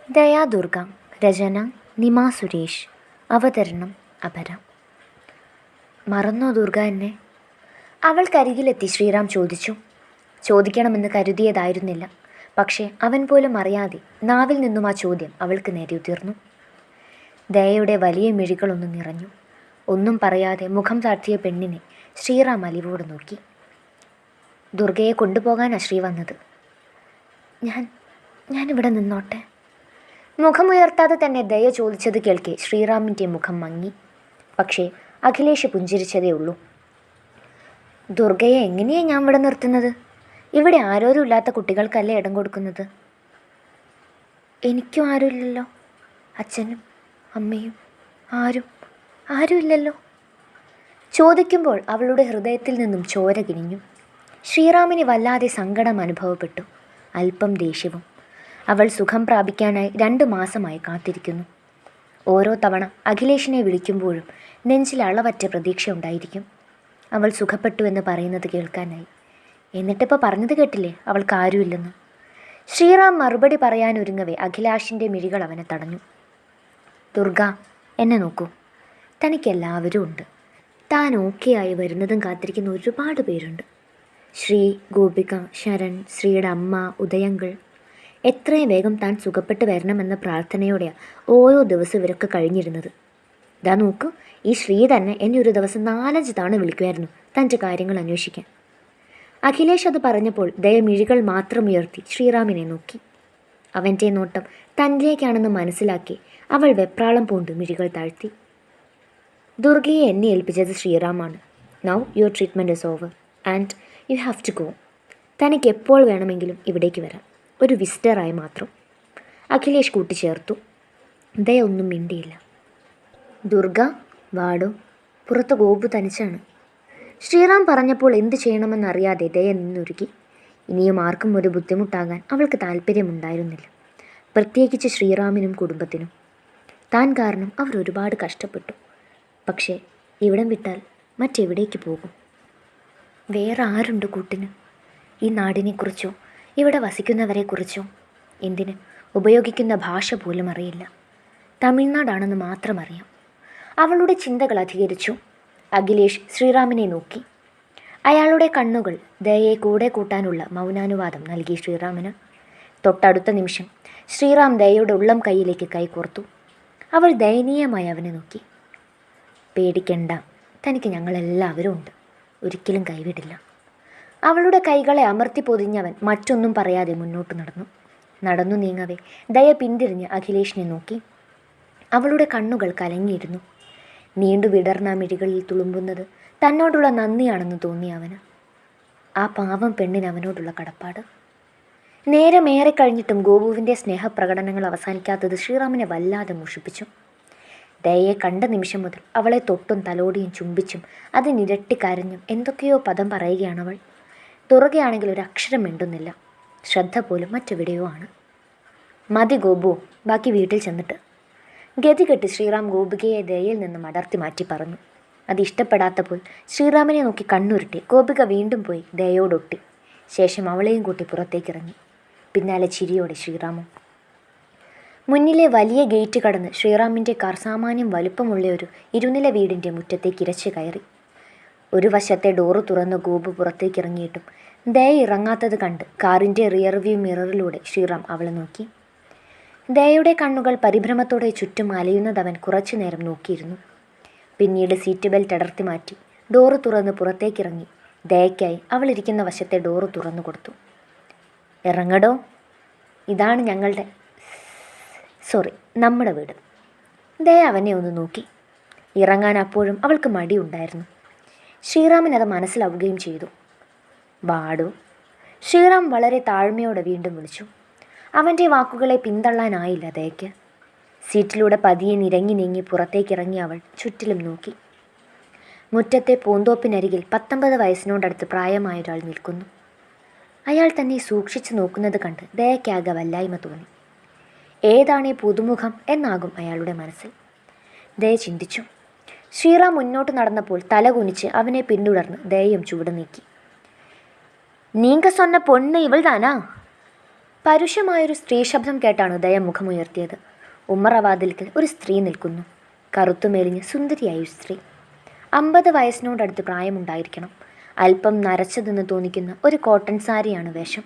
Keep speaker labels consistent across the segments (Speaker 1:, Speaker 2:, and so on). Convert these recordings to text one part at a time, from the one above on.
Speaker 1: ദയാദുർഗ. രചന നിമ സുരേഷ്. അവതരണം അപര. മറന്നോ ദുർഗ എന്നെ? അവൾക്കരികിലെത്തി ശ്രീറാം ചോദിച്ചു. ചോദിക്കണമെന്ന് കരുതിയതായിരുന്നില്ല. പക്ഷേ അവൻ പോലും അറിയാതെ നാവിൽ നിന്നും ആ ചോദ്യം അവൾക്ക് നേരെ ഉതിർന്നു. ദയയുടെ വലിയ മിഴികളൊന്ന് നിറഞ്ഞു. ഒന്നും പറയാതെ മുഖം താഴ്ത്തിയ പെണ്ണിനെ ശ്രീറാം അലിവോട് നോക്കി. ദുർഗയെ കൊണ്ടുപോകാനാ ശ്രീ വന്നത്. ഞാനിവിടെ നിന്നോട്ടെ? മുഖമുയർത്താതെ തന്നെ ദയ ചോദിച്ചത് കേൾക്കെ ശ്രീറാമിൻ്റെ മുഖം മങ്ങി. പക്ഷേ അഖിലേഷ് പുഞ്ചിരിച്ചതേ ഉള്ളൂ. ദുർഗയെ എങ്ങനെയാണ് ഞാൻ ഇവിടെ നിർത്തുന്നത്? ഇവിടെ ആരോരും ഇല്ലാത്ത കുട്ടികൾക്കല്ലേ ഇടം കൊടുക്കുന്നത്? എനിക്കും ആരുമില്ലല്ലോ. അച്ഛനും അമ്മയും ആരും ഇല്ലല്ലോ. ചോദിക്കുമ്പോൾ അവളുടെ ഹൃദയത്തിൽ നിന്നും ചോര കിനിഞ്ഞു. ശ്രീറാമിന് വല്ലാതെ സങ്കടം അനുഭവപ്പെട്ടു, അല്പം ദേഷ്യവും. അവൾ സുഖം പ്രാപിക്കാനായി 2 മാസമായി കാത്തിരിക്കുന്നു. ഓരോ തവണ അഖിലേഷിനെ വിളിക്കുമ്പോഴും നെഞ്ചിൽ അളവറ്റ പ്രതീക്ഷ ഉണ്ടായിരിക്കും, അവൾ സുഖപ്പെട്ടു എന്ന് പറയുന്നത് കേൾക്കാനായി. എന്നിട്ടിപ്പോൾ പറഞ്ഞത് കേട്ടില്ലേ അവൾക്ക് ആരുമില്ലെന്ന്. ശ്രീറാം മറുപടി പറയാനൊരുങ്ങവേ അഖിലാഷിൻ്റെ മിഴികൾ അവനെ തടഞ്ഞു. ദുർഗ, എന്നെ നോക്കൂ. തനിക്കെല്ലാവരും ഉണ്ട്. താൻ ഓക്കെയായി വരുന്നതും കാത്തിരിക്കുന്ന ഒരുപാട് പേരുണ്ട്. ശ്രീ, ഗോപിക, ശരൺ, ശ്രീയുടെ അമ്മ, ഉദയങ്കൾ. എത്രയും വേഗം താൻ സുഖപ്പെട്ട് വരണമെന്ന പ്രാർത്ഥനയോടെയാണ് ഓരോ ദിവസവും ഇവരൊക്കെ കഴിഞ്ഞിരുന്നത്. ഇതാ നോക്കൂ, ഈ ശ്രീ തന്നെ എന്നെ ഒരു ദിവസം 4-5 തവണ വിളിക്കുമായിരുന്നു തൻ്റെ കാര്യങ്ങൾ അന്വേഷിക്കാൻ. അഖിലേഷ് അത് പറഞ്ഞപ്പോൾ ദയ മിഴികൾ മാത്രം ഉയർത്തി ശ്രീറാമിനെ നോക്കി. അവൻ്റെ നോട്ടം തന്നിലേക്കാണെന്ന് മനസ്സിലാക്കി അവൾ വെപ്രാളം പൂണ്ട് മിഴികൾ താഴ്ത്തി. ദുർഗയെ എന്നെ ഏൽപ്പിച്ചത് ശ്രീറാമാണ്. Now your treatment is over and you have to go. തനിക്ക് എപ്പോൾ വേണമെങ്കിലും ഇവിടേക്ക് വരാം, ഒരു വിസിറ്ററായി മാത്രം. അഖിലേഷ് കൂട്ടിച്ചേർത്തു. ദയ ഒന്നും മിണ്ടിയില്ല. ദുർഗ, വാടോ. പുറത്ത് ഗോപു തനിച്ചാണ്. ശ്രീറാം പറഞ്ഞപ്പോൾ എന്ത് ചെയ്യണമെന്നറിയാതെ ദയ നിന്നൊരുക്കി. ഇനിയും ആർക്കും ഒരു ബുദ്ധിമുട്ടാകാൻ അവൾക്ക് താല്പര്യമുണ്ടായിരുന്നില്ല, പ്രത്യേകിച്ച് ശ്രീറാമിനും കുടുംബത്തിനും. താൻ കാരണം അവർ ഒരുപാട് കഷ്ടപ്പെട്ടു. പക്ഷേ ഇവിടം വിട്ടാൽ മറ്റെവിടേക്ക് പോകും? വേറെ ആരുണ്ട് കൂട്ടിന്? ഈ നാടിനെക്കുറിച്ചോ ഇവിടെ വസിക്കുന്നവരെക്കുറിച്ചോ? എന്തിന്, ഉപയോഗിക്കുന്ന ഭാഷ പോലും അറിയില്ല. തമിഴ്നാടാണെന്ന് മാത്രം അറിയാം. അവളുടെ ചിന്തകൾ അധികരിച്ചു. അഖിലേഷ് ശ്രീറാമിനെ നോക്കി. അയാളുടെ കണ്ണുകൾ ദയയെ കൂടെ കൂട്ടാനുള്ള മൗനാനുവാദം നൽകി ശ്രീറാമിന്. തൊട്ടടുത്ത നിമിഷം ശ്രീറാം ദയയുടെ ഉള്ളം കൈയിലേക്ക് കൈകോർത്തു. അവൾ ദയനീയമായി അവനെ നോക്കി. പേടിക്കണ്ട, തനിക്ക് ഞങ്ങളെല്ലാവരും ഉണ്ട്, ഒരിക്കലും കൈവിടില്ല. അവളുടെ കൈകളെ അമർത്തി പൊതിഞ്ഞവൻ മറ്റൊന്നും പറയാതെ മുന്നോട്ട് നടന്നു നീങ്ങവേ ദയ പിന്തിരിഞ്ഞ് അഖിലേഷിനെ നോക്കി. അവളുടെ കണ്ണുകൾ കലങ്ങിയിരുന്നു. നീണ്ടു വിടർന്ന മിഴികളിൽ തുളുമ്പുന്നത് തന്നോടുള്ള നന്ദിയാണെന്ന് തോന്നി അവന്. ആ പാവം പെണ്ണിന് അവനോടുള്ള കടപ്പാട്. നേരമേറെ കഴിഞ്ഞിട്ടും ഗോപുവിൻ്റെ സ്നേഹപ്രകടനങ്ങൾ അവസാനിക്കാത്തത് ശ്രീറാമിനെ വല്ലാതെ മുഷിപ്പിച്ചു. ദയയെ കണ്ട നിമിഷം മുതൽ അവളെ തൊട്ടും തലോടിയും ചുംബിച്ചും അതിനിരട്ടി കരഞ്ഞും എന്തൊക്കെയോ പദം പറയുകയാണവൾ. തുറകയാണെങ്കിൽ ഒരു അക്ഷരം മിണ്ടുന്നില്ല. ശ്രദ്ധ പോലും മറ്റെവിടെയോ ആണ്. മതി ഗോപു, ബാക്കി വീട്ടിൽ ചെന്നിട്ട്. ഗതികെട്ട് ശ്രീറാം ഗോപികയെ ദയയിൽ നിന്നും അടർത്തി മാറ്റി പറഞ്ഞു. അത് ഇഷ്ടപ്പെടാത്തപ്പോൾ ശ്രീറാമിനെ നോക്കി കണ്ണുരുട്ടി ഗോപിക വീണ്ടും പോയി ദയയോടൊട്ടി. ശേഷം അവളെയും കൂട്ടി പുറത്തേക്കിറങ്ങി. പിന്നാലെ ചിരിയോടെ ശ്രീറാമും. മുന്നിലെ വലിയ ഗേറ്റ് കടന്ന് ശ്രീറാമിൻ്റെ കാർ സാമാന്യം വലുപ്പമുള്ള ഒരു ഇരുനില വീടിൻ്റെ മുറ്റത്തേക്ക് ഇരച്ചു കയറി. ഒരു വശത്തെ ഡോറ് തുറന്ന് ഗോപു പുറത്തേക്കിറങ്ങിയിട്ടും ദയ ഇറങ്ങാത്തത് കണ്ട് കാറിൻ്റെ റിയർ വ്യൂ മിററിലൂടെ ശ്രീറാം അവളെ നോക്കി. ദയയുടെ കണ്ണുകൾ പരിഭ്രമത്തോടെ ചുറ്റും അലയുന്നതവൻ കുറച്ചു നേരം നോക്കിയിരുന്നു. പിന്നീട് സീറ്റ് ബെൽറ്റ് അടർത്തി മാറ്റി ഡോറ് തുറന്ന് പുറത്തേക്കിറങ്ങി ദയയ്ക്കായി അവളിരിക്കുന്ന വശത്തെ ഡോറ് തുറന്നു കൊടുത്തു. ഇറങ്ങടോ, ഇതാണ് നമ്മുടെ വീട്. ദയ അവനെ ഒന്ന് നോക്കി. ഇറങ്ങാൻ അപ്പോഴും അവൾക്ക് മടിയുണ്ടായിരുന്നു. ശ്രീറാമിന് അത് മനസ്സിലാവുകയും ചെയ്തു. വാടോ. ശ്രീറാം വളരെ താഴ്മയോടെ വീണ്ടും വിളിച്ചു. അവൻ്റെ വാക്കുകളെ പിന്തള്ളാനായില്ല ദയയ്ക്ക്. സീറ്റിലൂടെ പതിയെ നിരങ്ങി നീങ്ങി പുറത്തേക്കിറങ്ങി അവൾ ചുറ്റിലും നോക്കി. മുറ്റത്തെ പൂന്തോപ്പിനരികിൽ 19 വയസ്സിനോടടുത്ത് പ്രായമായ ഒരാൾ നിൽക്കുന്നു. അയാൾ തന്നെ സൂക്ഷിച്ചു നോക്കുന്നത് കണ്ട് ദയയ്ക്കാകെ വല്ലായ്മ തോന്നി. ഏതാണീ പുതുമുഖം എന്നാകും അയാളുടെ മനസ്സിൽ. ദയ ചിന്തിച്ചു. ശ്രീറാം മുന്നോട്ട് നടന്നപ്പോൾ തല കുനിച്ച് അവനെ പിന്തുടർന്ന് ദയയും ചുവട് നീക്കി. നീങ്ക சொன்ன പൊണ്ണ് ഇവൾ താനാ? പരുഷമായൊരു സ്ത്രീ ശബ്ദം കേട്ടാണ് ദയ മുഖമുയർത്തിയത്. ഉമ്മറവാതിൽക്കൽ ഒരു സ്ത്രീ നിൽക്കുന്നു. കറുത്തുമെലിഞ്ഞ് സുന്ദരിയായൊരു സ്ത്രീ. 50 വയസ്സിനോടടുത്ത് പ്രായമുണ്ടായിരിക്കണം. അല്പം നരച്ചതെന്ന് തോന്നിക്കുന്ന ഒരു കോട്ടൺ സാരിയാണ് വേഷം.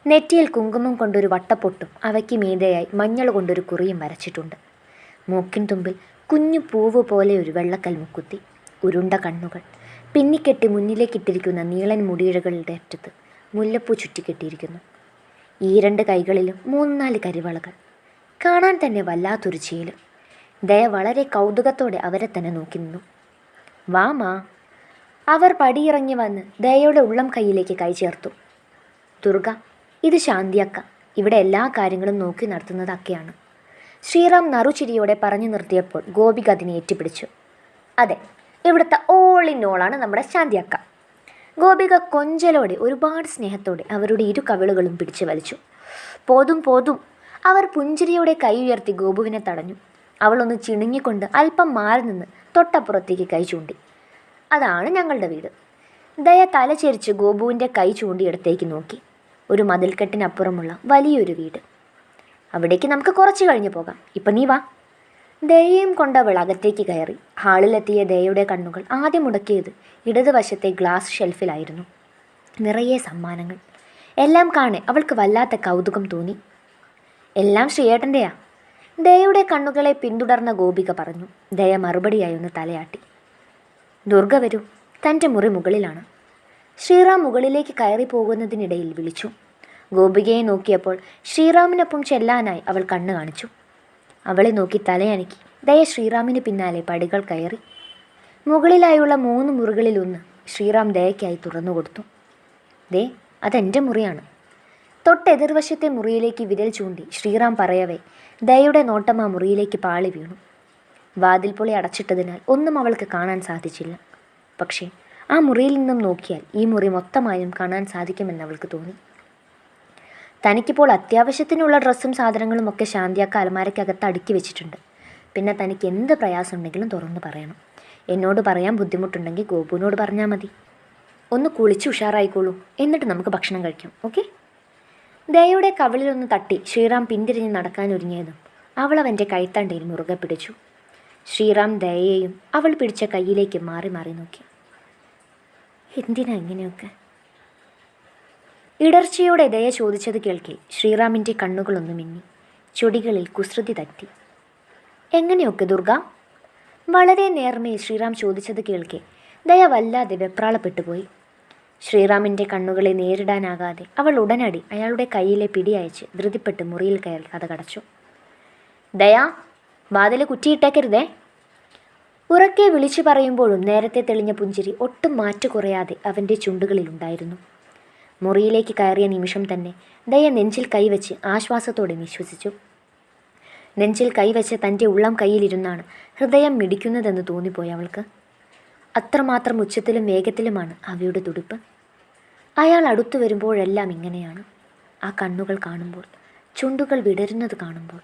Speaker 1: നെറ്റിയിൽ കുങ്കുമം കൊണ്ടൊരു വട്ടപ്പൊട്ടും അവയ്ക്ക് മീതെയായി മഞ്ഞൾ കൊണ്ടൊരു കുറിയും വരച്ചിട്ടുണ്ട്. മൂക്കിൻ തുമ്പിൽ കുഞ്ഞു പൂവ് പോലെ ഒരു വെള്ളക്കൽ മുക്കുത്തി. ഉരുണ്ട കണ്ണുകൾ. പിന്നിക്കെട്ടി മുന്നിലേക്കിട്ടിരിക്കുന്ന നീളൻ മുടിയിഴകളുടെ അറ്റത്ത് മുല്ലപ്പൂ ചുറ്റിക്കെട്ടിയിരിക്കുന്നു. ഈ 2 കൈകളിലും 3-4 കരിവളകൾ. കാണാൻ തന്നെ വല്ലാത്തൊരു ചേല്. ദയ വളരെ കൗതുകത്തോടെ അവരെ തന്നെ നോക്കി നിന്നു. വാമാ. അവർ പടിയിറങ്ങി വന്ന് ദയയുടെ ഉള്ളം കൈയിലേക്ക് കൈ ചേർത്തു. ദുർഗ, ഇത് ശാന്തിയക്ക. ഇവിടെ എല്ലാ കാര്യങ്ങളും നോക്കി നടത്തുന്നത് അക്കയാണ്. ശ്രീറാം നറുചിരിയോടെ പറഞ്ഞു നിർത്തിയപ്പോൾ ഗോപിക അതിനെ ഏറ്റുപിടിച്ചു. അതെ, ഇവിടുത്തെ ഓൾ ഇൻ ഓളാണ് നമ്മുടെ ശാന്തിയക്ക. ഗോപിക കൊഞ്ചലോടെ ഒരുപാട് സ്നേഹത്തോടെ അവരുടെ 2 കവിളുകളും പിടിച്ചു വലിച്ചു. പോതും പോതും. അവർ പുഞ്ചിരിയോടെ കൈ ഉയർത്തി ഗോപുവിനെ തടഞ്ഞു. അവളൊന്ന് ചിണുങ്ങിക്കൊണ്ട് അല്പം മാറി നിന്ന് തൊട്ടപ്പുറത്തേക്ക് കൈ ചൂണ്ടി. അതാണ് ഞങ്ങളുടെ വീട്. ദയ തലചെരിച്ച് ഗോപുവിൻ്റെ കൈ ചൂണ്ടിയിടത്തേക്ക് നോക്കി. ഒരു മതിൽക്കെട്ടിനപ്പുറമുള്ള വലിയൊരു വീട്. അവിടേക്ക് നമുക്ക് കുറച്ച് കഴിഞ്ഞ് പോകാം. ഇപ്പം നീ വാ. ദയയും കൊണ്ടവൾ അകത്തേക്ക് കയറി. ഹാളിലെത്തിയ ദയയുടെ കണ്ണുകൾ ആദ്യം മുടക്കിയത് ഇടതുവശത്തെ ഗ്ലാസ് ഷെൽഫിലായിരുന്നു. നിറയെ സമ്മാനങ്ങൾ. എല്ലാം കാണെ അവൾക്ക് വല്ലാത്ത കൗതുകം തോന്നി. എല്ലാം ശ്രീയേട്ടൻ്റെയാ. ദയയുടെ കണ്ണുകളെ പിന്തുടർന്ന ഗോപിക പറഞ്ഞു. ദയ മറുപടിയായി ഒന്ന് തലയാട്ടി. ദുർഗ വരൂ, തൻ്റെ മുറി മുകളിലാണ്. ശ്രീറാം മുകളിലേക്ക് കയറി പോകുന്നതിനിടയിൽ വിളിച്ചു. ഗോപികയെ നോക്കിയപ്പോൾ ശ്രീറാമിനൊപ്പം ചെല്ലാനായി അവൾ കണ്ണു കാണിച്ചു. അവളെ നോക്കി തലയനക്കി ദയ ശ്രീറാമിന് പിന്നാലെ പടികൾ കയറി. മുകളിലായുള്ള 3 മുറികളിലൊന്ന് ശ്രീറാം ദയയ്ക്കായി തുറന്നുകൊടുത്തു. ദേ, അതെൻ്റെ മുറിയാണ്. തൊട്ടെതിർവശത്തെ മുറിയിലേക്ക് വിരൽ ചൂണ്ടി ശ്രീറാം പറയവേ ദയയുടെ നോട്ടം ആ മുറിയിലേക്ക് പാളി വീണു. വാതിൽ പൊളി അടച്ചിട്ടതിനാൽ ഒന്നും അവൾക്ക് കാണാൻ സാധിച്ചില്ല. പക്ഷേ ആ മുറിയിൽ നിന്നും നോക്കിയാൽ ഈ മുറി മൊത്തമായും കാണാൻ സാധിക്കുമെന്ന് അവൾക്ക് തോന്നി. തനിക്കിപ്പോൾ അത്യാവശ്യത്തിനുള്ള ഡ്രസ്സും സാധനങ്ങളും ഒക്കെ ശാന്തിയാക്ക അലമാരയ്ക്കകത്ത് അടുക്കി വെച്ചിട്ടുണ്ട്. പിന്നെ തനിക്ക് എന്ത് പ്രയാസമുണ്ടെങ്കിലും തുറന്ന് പറയണം. എന്നോട് പറയാൻ ബുദ്ധിമുട്ടുണ്ടെങ്കിൽ ഗോപുവിനോട് പറഞ്ഞാൽ മതി. ഒന്ന് കുളിച്ച് ഉഷാറായിക്കോളൂ, എന്നിട്ട് നമുക്ക് ഭക്ഷണം കഴിക്കാം. ഓക്കെ? ദയയുടെ കവിളിലൊന്ന് തട്ടി ശ്രീറാം പിന്തിരിഞ്ഞ് നടക്കാനൊരുങ്ങിയതും അവൾ അവൻ്റെ കൈത്തണ്ടയിൽ മുറുകെ പിടിച്ചു. ശ്രീറാം ദയയെയും അവൾ പിടിച്ച കയ്യിലേക്ക് മാറി മാറി നോക്കി. എന്തിനാ ഇങ്ങനെയൊക്കെ? ഇടർച്ചയോടെ ദയ ചോദിച്ചത് കേൾക്കെ ശ്രീറാമിൻ്റെ കണ്ണുകളൊന്നു മിന്നി. ചൊടികളിൽ കുസൃതി തട്ടി. എങ്ങനെയൊക്കെ ദുർഗ? വളരെ നേർമയിൽ ശ്രീറാം ചോദിച്ചത് കേൾക്കെ ദയ വല്ലാതെ വെപ്രാളപ്പെട്ടുപോയി. ശ്രീറാമിൻ്റെ കണ്ണുകളെ നേരിടാനാകാതെ അവൾ ഉടനടി അയാളുടെ കയ്യിലെ പിടിയയച്ച് ധൃതിപ്പെട്ട് മുറിയിൽ കയറി കതകടച്ചു. ദയാ, വാതിൽ കുറ്റിയിട്ടേക്കരുതേ. ഉറക്കെ വിളിച്ചു പറയുമ്പോഴും നേരത്തെ തെളിഞ്ഞ പുഞ്ചിരി ഒട്ടും മാറ്റു കുറയാതെ അവൻ്റെ ചുണ്ടുകളിലുണ്ടായിരുന്നു. മുറിയിലേക്ക് കയറിയ നിമിഷം തന്നെ ദയ നെഞ്ചിൽ കൈവച്ച് ആശ്വാസത്തോടെ നിശ്വസിച്ചു. നെഞ്ചിൽ കൈവച്ച് തൻ്റെ ഉള്ളം കയ്യിലിരുന്നാണ് ഹൃദയം മിടിക്കുന്നതെന്ന് തോന്നിപ്പോയി അവൾക്ക്. അത്രമാത്രം ഉച്ചത്തിലും വേഗത്തിലുമാണ് അവയുടെ തുടിപ്പ്. അയാൾ അടുത്തു വരുമ്പോഴെല്ലാം ഇങ്ങനെയാണ്. ആ കണ്ണുകൾ കാണുമ്പോൾ, ചുണ്ടുകൾ വിടരുന്നത് കാണുമ്പോൾ,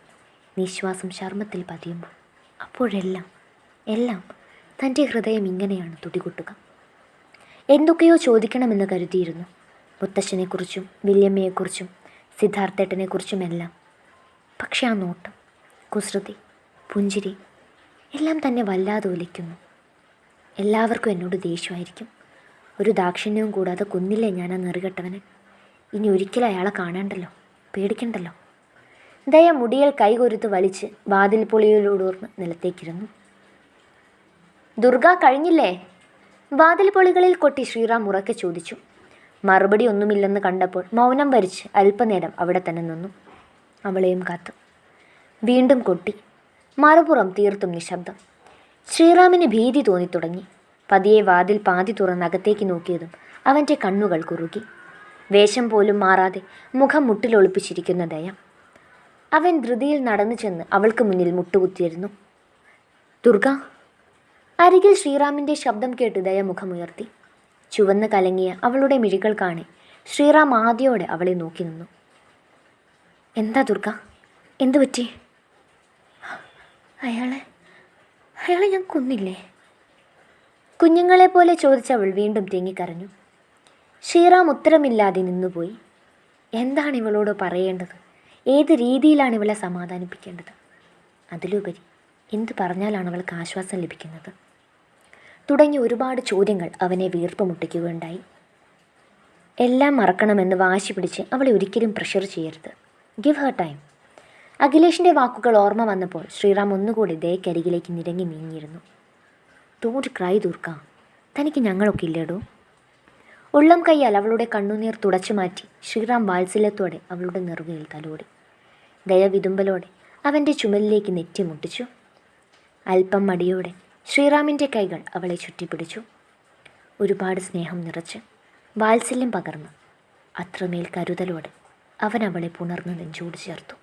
Speaker 1: നിശ്വാസം ചർമ്മത്തിൽ പതിയുമ്പോൾ, അപ്പോഴെല്ലാം തൻ്റെ ഹൃദയം ഇങ്ങനെയാണ് തുടികൊട്ടുക. എന്തൊക്കെയോ ചോദിക്കണമെന്ന് കരുതിയിരുന്നു. മുത്തശ്ശനെക്കുറിച്ചും വല്യമ്മയെക്കുറിച്ചും സിദ്ധാർത്ഥേട്ടനെക്കുറിച്ചുമെല്ലാം. പക്ഷെ ആ നോട്ടം, കുസൃതി, പുഞ്ചിരി എല്ലാം തന്നെ വല്ലാതെ ഒലിക്കുന്നു. എല്ലാവർക്കും എന്നോട് ദേഷ്യമായിരിക്കും. ഒരു ദാക്ഷിണ്യവും കൂടാതെ കൊന്നില്ലേ ഞാൻ ആ നെറുകെട്ടവനെ. ഇനി ഒരിക്കലും അയാളെ കാണണ്ടല്ലോ, പേടിക്കണ്ടല്ലോ. ദയ മുടിയിൽ കൈകൊരുത്ത് വലിച്ച് വാതിൽ പൊളിയിലൂടൂർന്ന് നിലത്തേക്കിരുന്നു. ദുർഗ, കഴിഞ്ഞില്ലേ? വാതിൽ പൊളികളിൽ കൊട്ടി ശ്രീറാം ഉറക്കെ ചോദിച്ചു. മറുപടി ഒന്നുമില്ലെന്ന് കണ്ടപ്പോൾ മൗനം വരിച്ച് അല്പനേരം അവിടെ തന്നെ നിന്നു. അവളെയും കാത്തു. വീണ്ടും കൊട്ടി. മറുപുറം തീർത്തും നിശബ്ദം. ശ്രീറാമിന് ഭീതി തോന്നിത്തുടങ്ങി. പതിയെ വാതിൽ പാതി തുറന്നകത്തേക്ക് നോക്കിയതും അവൻ്റെ കണ്ണുകൾ കുറുകി. വേഷം പോലും മാറാതെ മുഖം മുട്ടിലൊളിപ്പിച്ചിരിക്കുന്ന ദയ. അവൻ ധൃതിയിൽ നടന്നു ചെന്ന് അവൾക്ക് മുന്നിൽ മുട്ടുകുത്തിയിരുന്നു. ദുർഗ. അരികിൽ ശ്രീറാമിൻ്റെ ശബ്ദം കേട്ട് ദയ മുഖമുയർത്തി. ചുവന്ന് കലങ്ങിയ അവളുടെ മിഴികൾ കാണി ശ്രീറാം ആദ്യോടെ അവളെ നോക്കി നിന്നു. എന്താ ദുർഗ, എന്തു പറ്റി? അയാളെ ഞാൻ കൊന്നില്ലേ? കുഞ്ഞുങ്ങളെപ്പോലെ ചോദിച്ചവൾ വീണ്ടും തേങ്ങിക്കരഞ്ഞു. ശ്രീറാം ഉത്തരമില്ലാതെ നിന്നുപോയി. എന്താണ് ഇവളോട് പറയേണ്ടത്? ഏത് രീതിയിലാണ് ഇവളെ സമാധാനിപ്പിക്കേണ്ടത്? അതിലുപരി എന്ത് പറഞ്ഞാലാണ് അവൾക്ക് ആശ്വാസം ലഭിക്കുന്നത്? തുടങ്ങി ഒരുപാട് ചോദ്യങ്ങൾ അവനെ വീർപ്പ് മുട്ടിക്കുകയുണ്ടായി. എല്ലാം മറക്കണമെന്ന് വാശി പിടിച്ച് അവളെ ഒരിക്കലും പ്രഷർ ചെയ്യരുത്. Give Har time. അഖിലേഷിൻ്റെ വാക്കുകൾ ഓർമ്മ വന്നപ്പോൾ ശ്രീറാം ഒന്നുകൂടി ദയക്കരികിലേക്ക് നിരങ്ങി നീങ്ങിയിരുന്നു. ഡോണ്ട് ക്രൈ ദുർഗ, തനിക്ക് ഞങ്ങളൊക്കെ ഇല്ലേടോ? ഉള്ളം കൈയാൽ അവളുടെ കണ്ണുനീർ തുടച്ചു മാറ്റി ശ്രീറാം വാത്സല്യത്തോടെ അവളുടെ നെറുകയിൽ തലോടി. ദയവിതുമ്പലോടെ അവൻ്റെ ചുമലിലേക്ക് നെറ്റി മുട്ടിച്ചു. അല്പം മടിയോടെ ശ്രീറാമിൻ്റെ കൈകൾ അവളെ ചുറ്റിപ്പിടിച്ചു. ഒരുപാട് സ്നേഹം നിറച്ച്, വാത്സല്യം പകർന്ന്, അത്രമേൽ കരുതലോടെ അവൻ അവളെ പുണർന്ന് നെഞ്ചോട് ചേർത്തു.